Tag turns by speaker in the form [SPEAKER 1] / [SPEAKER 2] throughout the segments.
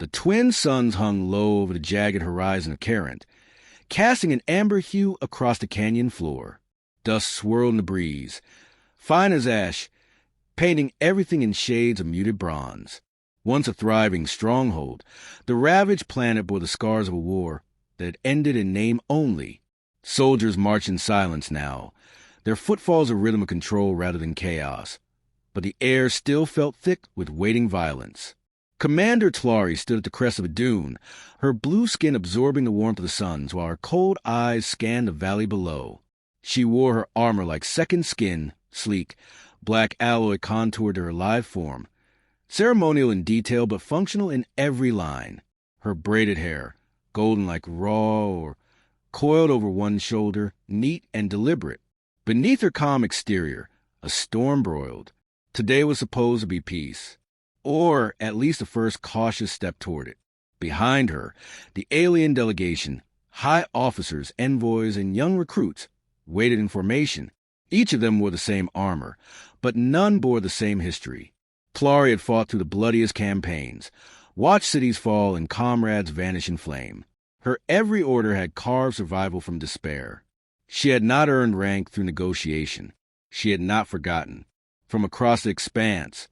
[SPEAKER 1] The twin suns hung low over the jagged horizon of Carent, casting an amber hue across the canyon floor. Dust swirled in the breeze, fine as ash, painting everything in shades of muted bronze. Once a thriving stronghold, the ravaged planet bore the scars of a war that had ended in name only. Soldiers marched in silence now, their footfalls a rhythm of control rather than chaos. But the air still felt thick with waiting violence. Commander Tlari stood at the crest of a dune, her blue skin absorbing the warmth of the suns, while her cold eyes scanned the valley below. She wore her armor like second skin, sleek, black alloy contoured to her live form, ceremonial in detail but functional in every line. Her braided hair, golden like raw or coiled over one shoulder, neat and deliberate. Beneath her calm exterior, a storm broiled. Today was supposed to be peace, or at least a first cautious step toward it. Behind her, the alien delegation, high officers, envoys, and young recruits, waited in formation. Each of them wore the same armor, but none bore the same history. Tlari had fought through the bloodiest campaigns, watched cities fall and comrades vanish in flame. Her every order had carved survival from despair. She had not earned rank through negotiation. She had not forgotten. From across the expanse,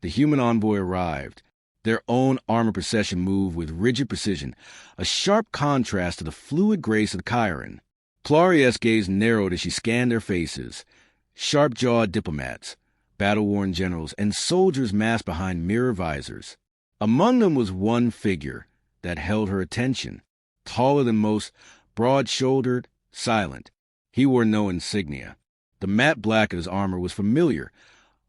[SPEAKER 1] the human envoy arrived. Their own armored procession moved with rigid precision, a sharp contrast to the fluid grace of the Chiron. Tlari's gaze narrowed as she scanned their faces. Sharp-jawed diplomats, battle-worn generals, and soldiers masked behind mirror visors. Among them was one figure that held her attention. Taller than most, broad-shouldered, silent. He wore no insignia. The matte black of his armor was familiar,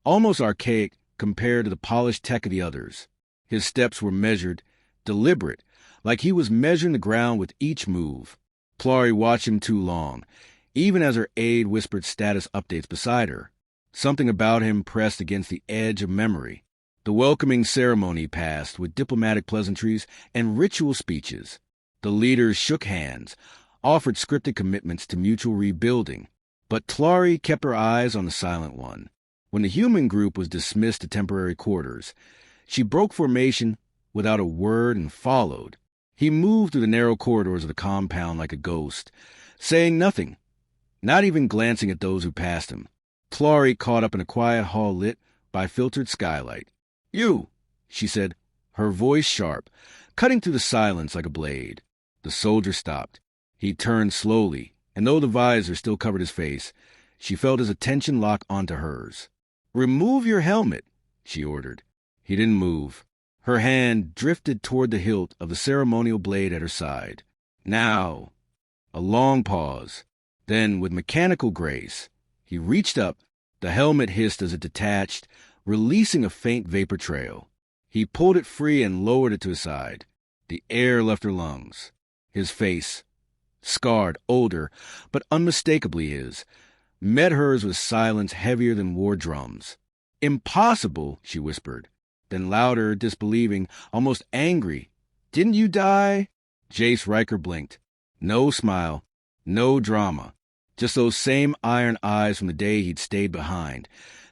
[SPEAKER 1] almost archaic compared to the polished tech of the others. His steps were measured, deliberate, like he was measuring the ground with each move. Tlari watched him too long, even as her aide whispered status updates beside her. Something about him pressed against the edge of memory. The welcoming ceremony passed with diplomatic pleasantries and ritual speeches. The leaders shook hands, offered scripted commitments to mutual rebuilding. But Tlari kept her eyes on the silent one. When the human group was dismissed to temporary quarters, she broke formation without a word and followed. He moved through the narrow corridors of the compound like a ghost, saying nothing, not even glancing at those who passed him. Tlari caught up in a quiet hall lit by filtered skylight. "You," she said, her voice sharp, cutting through the silence like a blade. The soldier stopped. He turned slowly, and though the visor still covered his face, she felt his attention lock onto hers. "Remove your helmet," she ordered. He didn't move. Her hand drifted toward the hilt of the ceremonial blade at her side. "Now." A long pause. Then, with mechanical grace, he reached up. The helmet hissed as it detached, releasing a faint vapor trail. He pulled it free and lowered it to his side. The air left her lungs. His face, scarred, older, but unmistakably his, met hers with silence heavier than war drums. "Impossible," she whispered. Then louder, disbelieving, almost angry. "Didn't you die?" Jace Riker blinked. No smile, no drama. Just those same iron eyes from the day he'd stayed behind,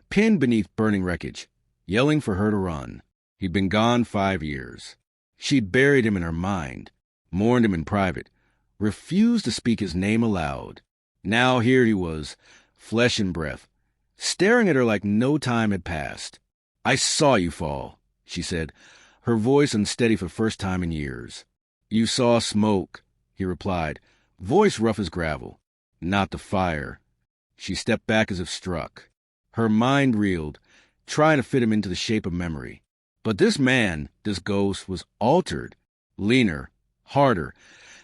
[SPEAKER 1] pinned beneath burning wreckage, yelling for her to run. He'd been gone 5 years. She'd buried him in her mind, mourned him in private, refused to speak his name aloud. Now here he was, flesh and breath, staring at her like no time had passed. "I saw you fall," she said, her voice unsteady for the first time in years. "You saw smoke," he replied, voice rough as gravel. "Not the fire." She stepped back as if struck. Her mind reeled, trying to fit him into the shape of memory. But this man, this ghost, was altered, leaner, harder,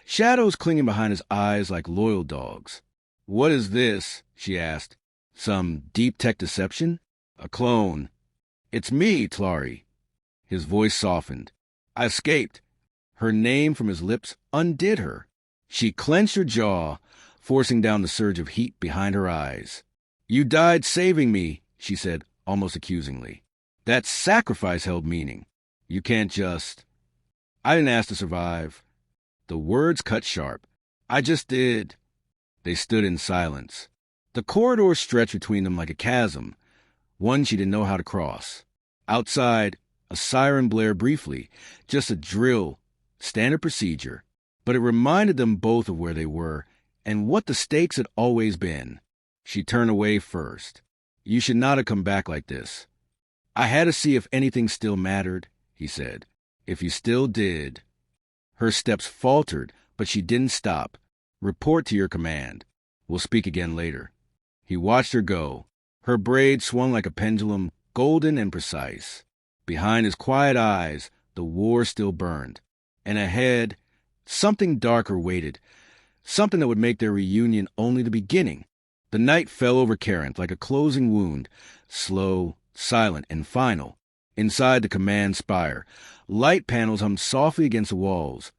[SPEAKER 1] shadows clinging behind his eyes like loyal dogs. "What is this?" she asked. "Some deep-tech deception? A clone?" "It's me, Tlari." His voice softened. "I escaped." Her name from his lips undid her. She clenched her jaw, forcing down the surge of heat behind her eyes. "You died saving me," she said, almost accusingly. That sacrifice held meaning. You can't just... "I didn't ask to survive." The words cut sharp. "I just did." They stood in silence. The corridor stretched between them like a chasm, one she didn't know how to cross. Outside, A siren blared briefly, just a drill, standard procedure, but it reminded them both of where they were and what the stakes had always been. She turned away first. You should not have come back like this. I had to see if anything still mattered, he said. If you still did. Her steps faltered, but she didn't stop. Report to your command. We'll speak again later. He watched her go. Her braid swung like a pendulum, golden and precise. Behind his quiet eyes, the war still burned. And ahead, something darker waited, something that would make their reunion only the beginning. The night fell over Cairns like a closing wound, slow, silent, and final. Inside the command spire, light panels hummed softly against the walls,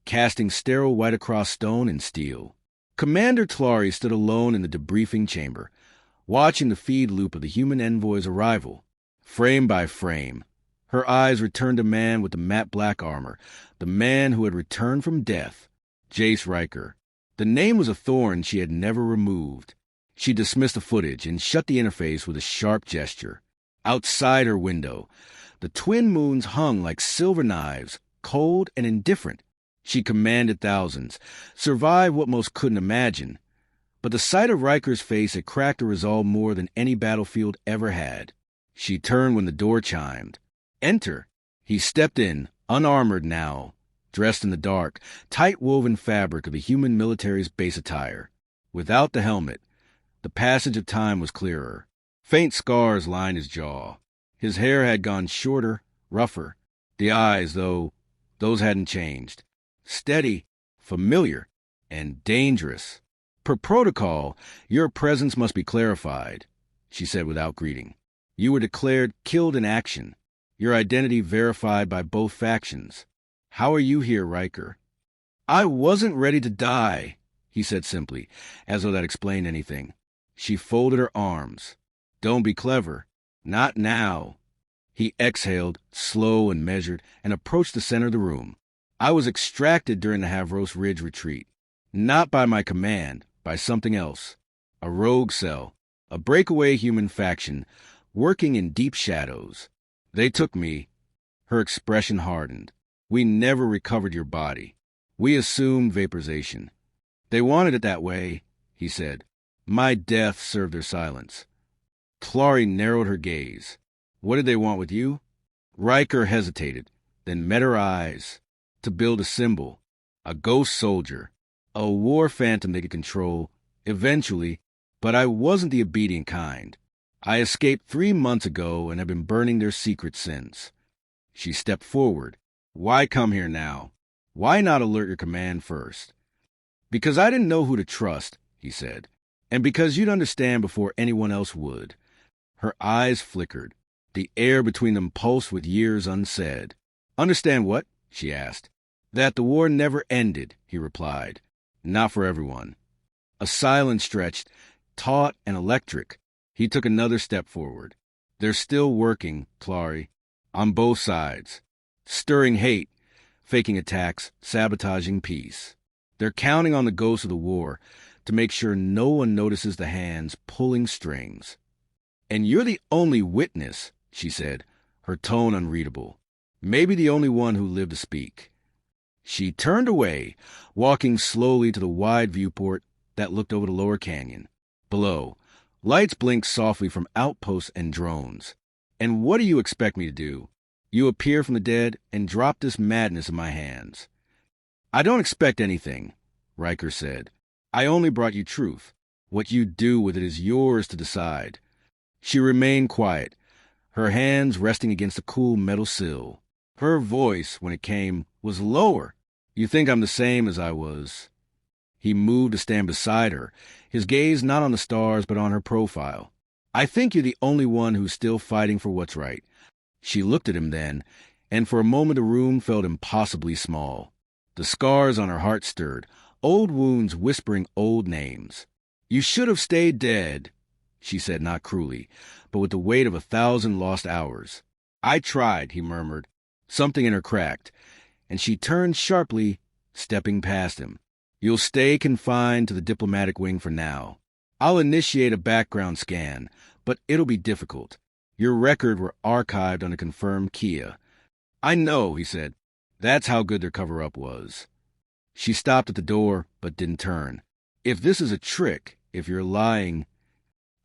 [SPEAKER 1] casting sterile white across stone and steel. Commander Tlari stood alone in the debriefing chamber, watching the feed loop of the human envoy's arrival, frame by frame. Her eyes returned to man with the matte black armor, the man who had returned from death, Jace Riker. The name was a thorn she had never removed. She dismissed the footage and shut the interface with a sharp gesture. Outside her window, the twin moons hung like silver knives, cold and indifferent. She commanded thousands, survived what most couldn't imagine. But the sight of Riker's face had cracked her resolve more than any battlefield ever had. She turned when the door chimed. Enter. He stepped in, unarmored now, dressed in the dark, tight-woven fabric of the human military's base attire. Without the helmet, the passage of time was clearer. Faint scars lined his jaw. His hair had gone shorter, rougher. The eyes, though, those hadn't changed. Steady, familiar, and dangerous. Per protocol, your presence must be clarified, she said without greeting. You were declared killed in action, your identity verified by both factions. How are you here, Riker? I wasn't ready to die, he said simply, as though that explained anything. She folded her arms. Don't be clever. Not now. He exhaled, slow and measured, and approached the center of the room. I was extracted during the Havros Ridge retreat. Not by my command, by something else. A rogue cell, a breakaway human faction, working in deep shadows. They took me. Her expression hardened. We never recovered your body. We assumed vaporization. They wanted it that way, he said. My death served their silence. Tlari narrowed her gaze. What did they want with you? Riker hesitated, then met her eyes. To build a symbol, a ghost soldier, a war phantom they could control, eventually, but I wasn't the obedient kind. I escaped 3 months ago and have been burning their secrets since. She stepped forward. Why come here now? Why not alert your command first? Because I didn't know who to trust, he said, and because you'd understand before anyone else would. Her eyes flickered. The air between them pulsed with years unsaid. Understand what? She asked. That the war never ended, he replied. Not for everyone. A silence stretched, taut and electric. He took another step forward. They're still working, Tlari, on both sides. Stirring hate, faking attacks, sabotaging peace. They're counting on the ghosts of the war to make sure no one notices the hands pulling strings. And you're the only witness, she said, her tone unreadable. Maybe the only one who lived to speak. She turned away, walking slowly to the wide viewport that looked over the lower canyon. Below, lights blinked softly from outposts and drones. And what do you expect me to do? You appear from the dead and drop this madness in my hands. I don't expect anything, Riker said. I only brought you truth. What you do with it is yours to decide. She remained quiet, her hands resting against the cool metal sill. Her voice, when it came, was lower. You think I'm the same as I was. He moved to stand beside her, his gaze not on the stars but on her profile. I think you're the only one who's still fighting for what's right. She looked at him then, and for a moment the room felt impossibly small. The scars on her heart stirred, old wounds whispering old names. You should have stayed dead, she said not cruelly, but with the weight of 1,000 lost hours. I tried, he murmured. Something in her cracked, and she turned sharply, stepping past him. You'll stay confined to the diplomatic wing for now. I'll initiate a background scan, but it'll be difficult. Your record were archived on a confirmed Kia. I know, he said. That's how good their cover-up was. She stopped at the door, but didn't turn. If this is a trick, if you're lying...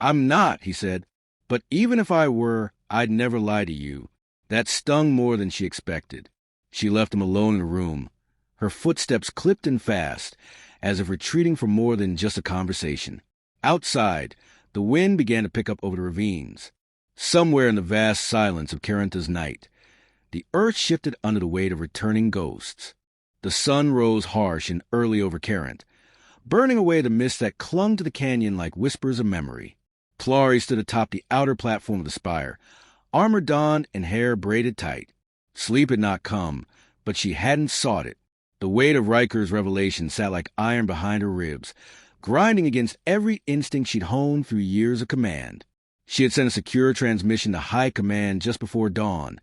[SPEAKER 1] I'm not, he said. But even if I were, I'd never lie to you. That stung more than she expected. She left him alone in the room. Her footsteps clipped and fast, as if retreating for more than just a conversation. Outside, the wind began to pick up over the ravines. Somewhere in the vast silence of Carintha's night, the earth shifted under the weight of returning ghosts. The sun rose harsh and early over Carinth, burning away the mist that clung to the canyon like whispers of memory. Tlari stood atop the outer platform of the spire, armor donned and hair braided tight. Sleep had not come, but she hadn't sought it. The weight of Riker's revelation sat like iron behind her ribs, grinding against every instinct she'd honed through years of command. She had sent a secure transmission to High Command just before dawn,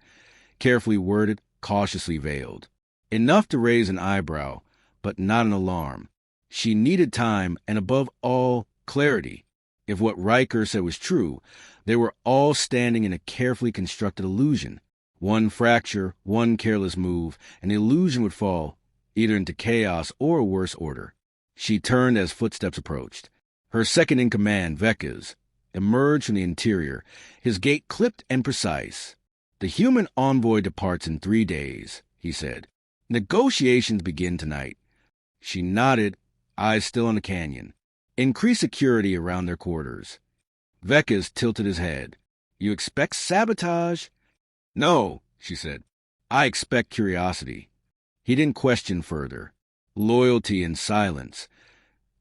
[SPEAKER 1] carefully worded, cautiously veiled. Enough to raise an eyebrow, but not an alarm. She needed time and, above all, clarity. If what Riker said was true, they were all standing in a carefully constructed illusion. One fracture, one careless move, and the illusion would fall, either into chaos or a worse order. She turned as footsteps approached. Her second-in-command, Vekes, emerged from the interior, his gait clipped and precise. The human envoy departs in 3 days, he said. Negotiations begin tonight. She nodded, eyes still on the canyon. Increase security around their quarters. Vekes tilted his head. You expect sabotage? No, she said. I expect curiosity. He didn't question further. Loyalty and silence.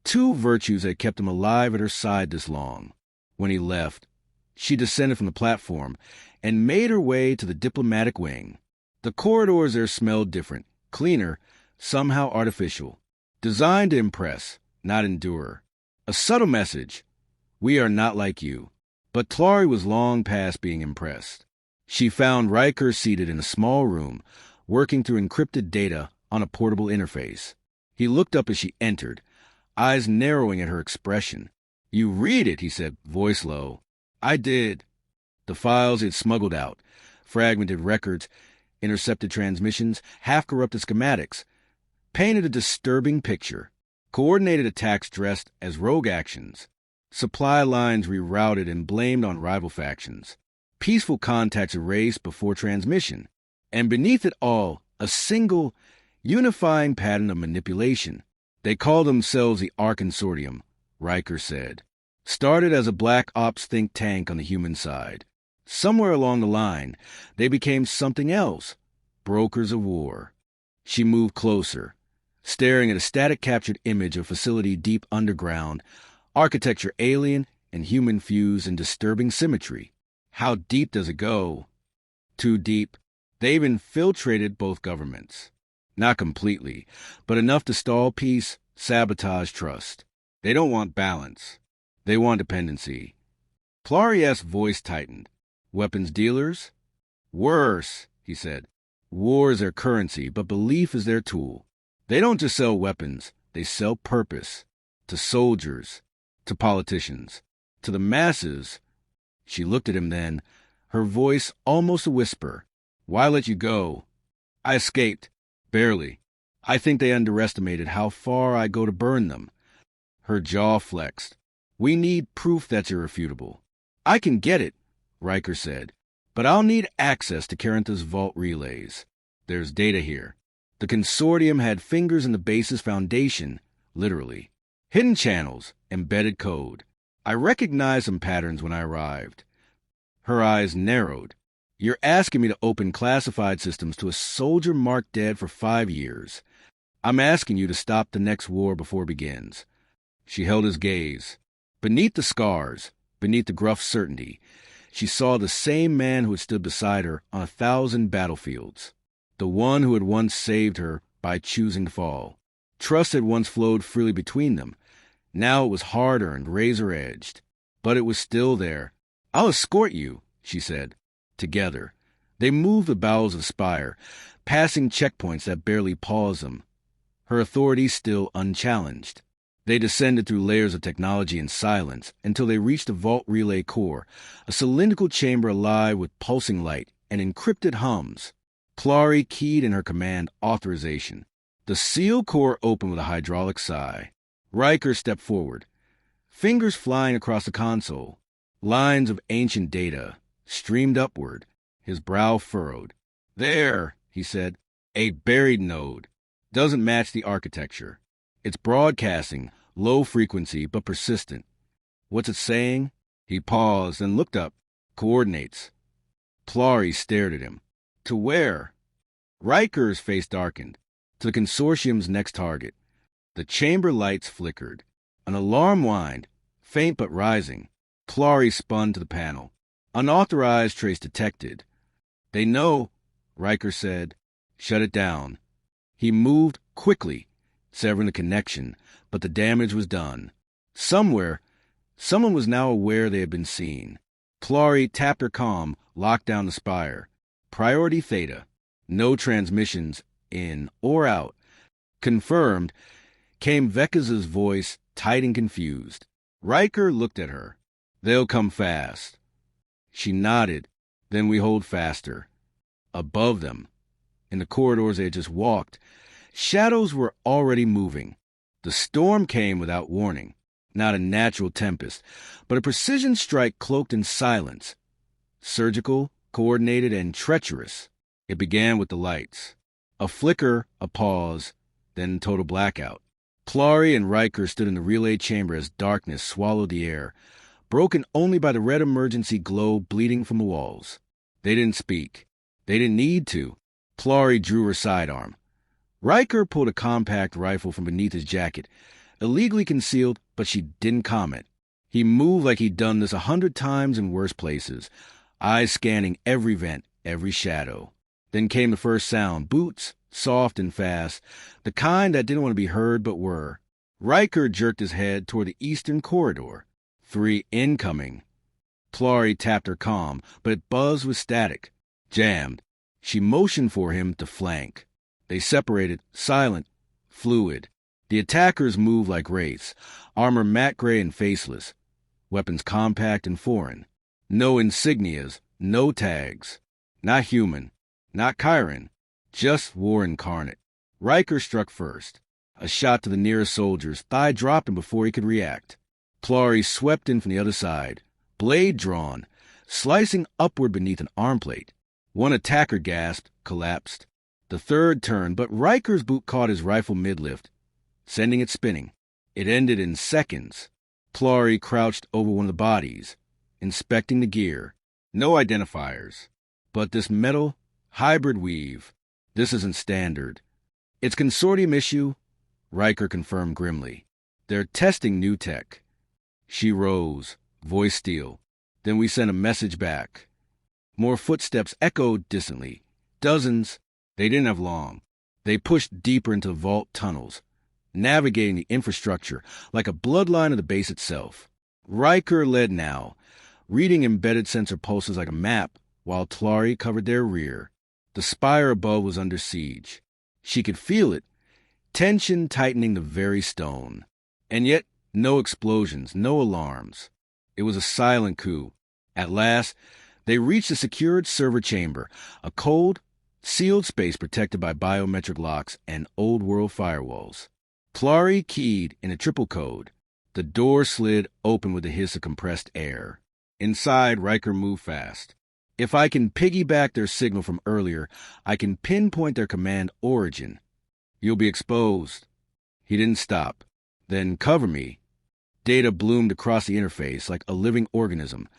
[SPEAKER 1] 2 virtues had kept him alive at her side this long. When he left, she descended from the platform and made her way to the diplomatic wing. The corridors there smelled different, cleaner, somehow artificial. Designed to impress, not endure. A subtle message. We are not like you. But Tlari was long past being impressed. She found Riker seated in a small room, working through encrypted data on a portable interface. He looked up as she entered, eyes narrowing at her expression. You read it, he said, voice low. I did. The files he had smuggled out, fragmented records, intercepted transmissions, half-corrupted schematics, painted a disturbing picture. Coordinated attacks dressed as rogue actions. Supply lines rerouted and blamed on rival factions. Peaceful contacts erased before transmission. And beneath it all, a single, unifying pattern of manipulation. They called themselves the Ark Consortium, Riker said. Started as a black ops think tank on the human side. Somewhere along the line, they became something else, brokers of war. She moved closer, staring at a static-captured image of a facility deep underground, architecture alien and human fused in disturbing symmetry. How deep does it go? Too deep. They've infiltrated both governments. Not completely, but enough to stall peace, sabotage trust. They don't want balance. They want dependency. Plari's voice tightened. Weapons dealers? Worse, he said. War is their currency, but belief is their tool. They don't just sell weapons, they sell purpose. To soldiers, to politicians, to the masses. She looked at him then, her voice almost a whisper. Why let you go? I escaped. Barely. I think they underestimated how far I go to burn them. Her jaw flexed. We need proof that's irrefutable. I can get it, Riker said, but I'll need access to Carintha's vault relays. There's data here. The consortium had fingers in the base's foundation, literally. Hidden channels, embedded code. I recognized some patterns when I arrived. Her eyes narrowed. You're asking me to open classified systems to a soldier marked dead for 5 years. I'm asking you to stop the next war before it begins. She held his gaze. Beneath the scars, beneath the gruff certainty, she saw the same man who had stood beside her on 1,000 battlefields. The one who had once saved her by choosing to fall. Trust had once flowed freely between them. Now it was hard-earned, razor-edged. But it was still there. I'll escort you, she said. Together. They moved the bowels of the spire, passing checkpoints that barely paused them. Her authority still unchallenged. They descended through layers of technology in silence until they reached the vault relay core, a cylindrical chamber alive with pulsing light and encrypted hums. Clary keyed in her command authorization. The sealed core opened with a hydraulic sigh. Riker stepped forward, fingers flying across the console. Lines of ancient data streamed upward, his brow furrowed. There, he said, a buried node. Doesn't match the architecture. It's broadcasting, low frequency but persistent. What's it saying? He paused and looked up. Coordinates. Clary stared at him. To where? Riker's face darkened. To the consortium's next target. The chamber lights flickered. An alarm whined, faint but rising. Clary spun to the panel. Unauthorized trace detected. They know, Riker said. Shut it down. He moved quickly, severing the connection, but the damage was done. Somewhere, someone was now aware they had been seen. Clary tapped her comm, locked down the spire. Priority Theta. No transmissions in or out. Confirmed, came Vekas's voice, tight and confused. Riker looked at her. They'll come fast. She nodded. Then we hold faster. Above them, in the corridors they had just walked, shadows were already moving. The storm came without warning. Not a natural tempest, but a precision strike cloaked in silence. Surgical, coordinated, and treacherous. It began with the lights. A flicker, a pause, then total blackout. Clary and Riker stood in the relay chamber as darkness swallowed the air, broken only by the red emergency glow bleeding from the walls. They didn't speak. They didn't need to. Clary drew her sidearm. Riker pulled a compact rifle from beneath his jacket, illegally concealed, but she didn't comment. He moved like he'd done this 100 times in worse places, eyes scanning every vent, every shadow. Then came the first sound, boots, soft and fast, the kind that didn't want to be heard but were. Riker jerked his head toward the eastern corridor. 3 incoming. Clary tapped her comm, but it buzzed with static. Jammed. She motioned for him to flank. They separated, silent, fluid. The attackers moved like wraiths, armor matte gray and faceless, weapons compact and foreign. No insignias, no tags. Not human, not Chiron, just war incarnate. Riker struck first. A shot to the nearest soldier's thigh dropped him before he could react. Clary swept in from the other side, blade drawn, slicing upward beneath an arm plate. One attacker gasped, collapsed. The third turned, but Riker's boot caught his rifle mid-lift, sending it spinning. It ended in seconds. Clary crouched over one of the bodies, inspecting the gear. No identifiers. But this metal, hybrid weave, this isn't standard. It's consortium issue, Riker confirmed grimly. They're testing new tech. She rose, voice steel. Then we sent a message back. More footsteps echoed distantly. Dozens. They didn't have long. They pushed deeper into the vault tunnels, navigating the infrastructure like a bloodline of the base itself. Riker led now, reading embedded sensor pulses like a map, while Clary covered their rear. The spire above was under siege. She could feel it, tension tightening the very stone. And yet, no explosions, no alarms. It was a silent coup. At last, they reached a secured server chamber, a cold, sealed space protected by biometric locks and old-world firewalls. Clary keyed in a triple code. The door slid open with a hiss of compressed air. Inside, Riker moved fast. If I can piggyback their signal from earlier, I can pinpoint their command origin. You'll be exposed. He didn't stop. Then cover me. Data bloomed across the interface like a living organism.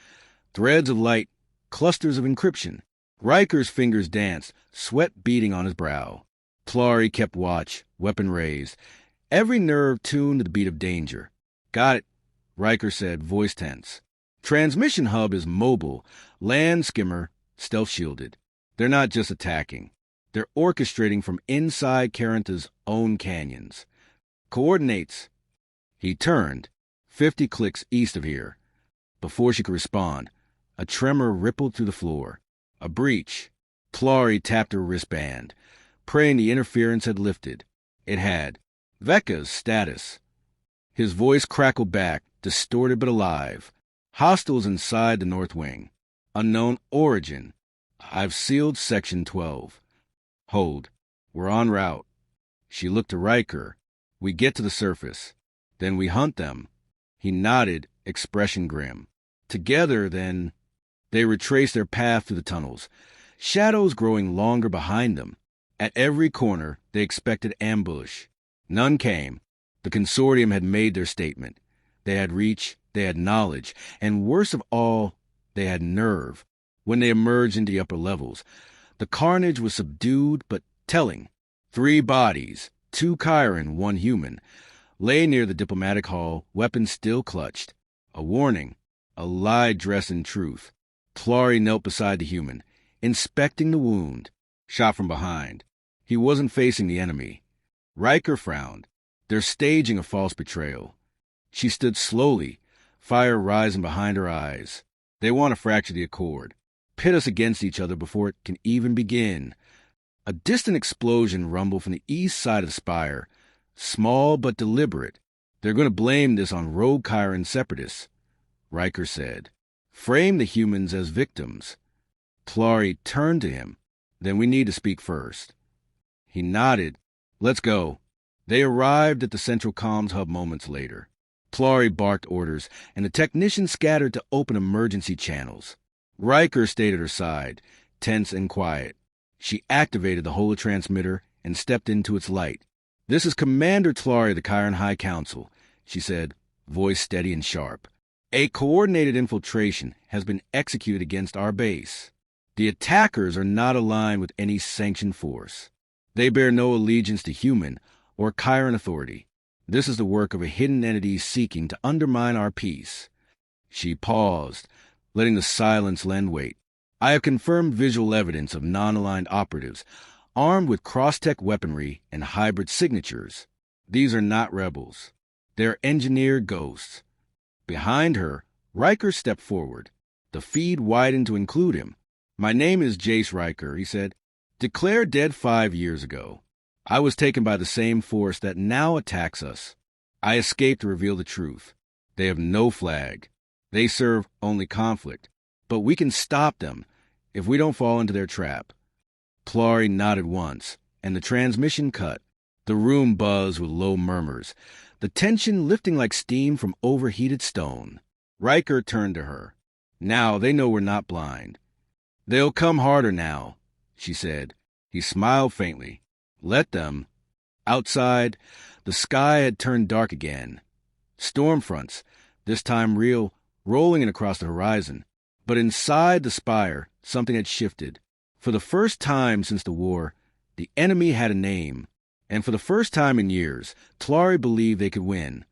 [SPEAKER 1] Threads of light, clusters of encryption. Riker's fingers danced, sweat beading on his brow. Clary kept watch, weapon raised, every nerve tuned to the beat of danger. Got it, Riker said, voice tense. Transmission hub is mobile, land skimmer, stealth shielded. They're not just attacking. They're orchestrating from inside Caranta's own canyons. Coordinates. He turned, 50 clicks east of here. Before she could respond, a tremor rippled through the floor. A breach. Clary tapped her wristband, praying the interference had lifted. It had. Veka's status. His voice crackled back, distorted but alive. Hostiles inside the North Wing. Unknown origin. I've sealed Section 12. Hold. We're en route. She looked to Riker. We get to the surface. Then we hunt them. He nodded, expression grim. Together, then, they retraced their path through the tunnels, shadows growing longer behind them. At every corner, they expected ambush. None came. The consortium had made their statement. They had reach, they had knowledge, and worst of all, they had nerve. When they emerged into the upper levels, the carnage was subdued but telling. 3 bodies, 2 Chiron, 1 human, lay near the diplomatic hall, weapons still clutched. A warning, a lie dressed in truth. Clary knelt beside the human, inspecting the wound. Shot from behind. He wasn't facing the enemy. Riker frowned. They're staging a false betrayal. She stood slowly, fire rising behind her eyes. They want to fracture the accord, pit us against each other before it can even begin. A distant explosion rumbled from the east side of the spire, small but deliberate. They're going to blame this on rogue Chiron separatists, Riker said. Frame the humans as victims. Clary turned to him. Then we need to speak first. He nodded. Let's go. They arrived at the central comms hub moments later. Clary barked orders, and the technicians scattered to open emergency channels. Riker stayed at her side, tense and quiet. She activated the holotransmitter and stepped into its light. This is Commander Clary of the Chiron High Council, she said, voice steady and sharp. A coordinated infiltration has been executed against our base. The attackers are not aligned with any sanctioned force. They bear no allegiance to human or Chiron authority. This is the work of a hidden entity seeking to undermine our peace. She paused, letting the silence lend weight. I have confirmed visual evidence of non-aligned operatives, armed with cross-tech weaponry and hybrid signatures. These are not rebels. They are engineered ghosts. Behind her, Riker stepped forward. The feed widened to include him. My name is Jace Riker, he said. Declared dead 5 years ago. I was taken by the same force that now attacks us. I escaped to reveal the truth. They have no flag. They serve only conflict. But we can stop them if we don't fall into their trap. Clary nodded once, and the transmission cut. The room buzzed with low murmurs, the tension lifting like steam from overheated stone. Riker turned to her. Now they know we're not blind. They'll come harder now, she said. He smiled faintly. Let them. Outside, the sky had turned dark again. Storm fronts, this time real, rolling in across the horizon. But inside the spire, something had shifted. For the first time since the war, the enemy had a name. And for the first time in years, Clary believed they could win.